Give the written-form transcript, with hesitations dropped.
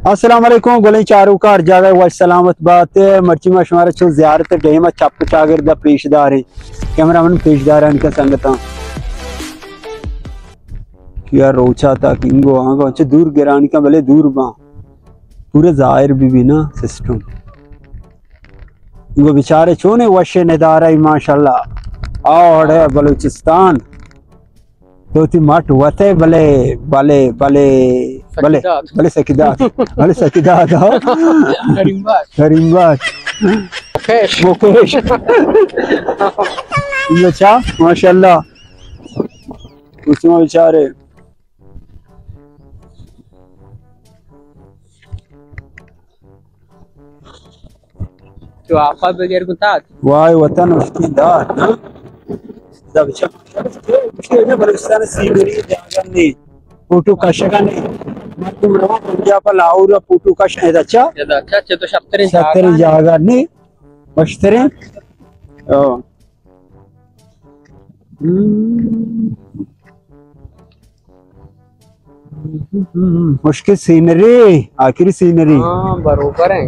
अस्सलाम वालेकुम गोले चारू घर जावे व सलामत बात मर्ची मशमार छो ज़ियारत डेमा चप चागर दा पेशदार है कैमरामैन पेशदार है इनका संगता क्या रोचा था किंगो आंगो अच्छे दूर गिरानी का भले दूर बा पूरे जाहिर भी ना सिस्टम इनको बेचारे छोने वशे नदारा माशाल्लाह और है बलूचिस्तान तो ती मट वते भले भले भले भले भले सकीदात भले सकीदात करीमबाद मुकेश ये अच्छा माशाल्लाह उसमें बेचारे तो आपा बगैर कुतात वाई वतन उसकी दार जब उसके बलूचिस्तान सीमेरी जागरनी पुटू कशगनी मत्तु रवा पंजाब लाहौर पुटू कश अच्छा तो शप्तरी जागरनी बश्तरी ओ मुश्किल सीनरी आखिरी सीनरी हाँ बरोबर है।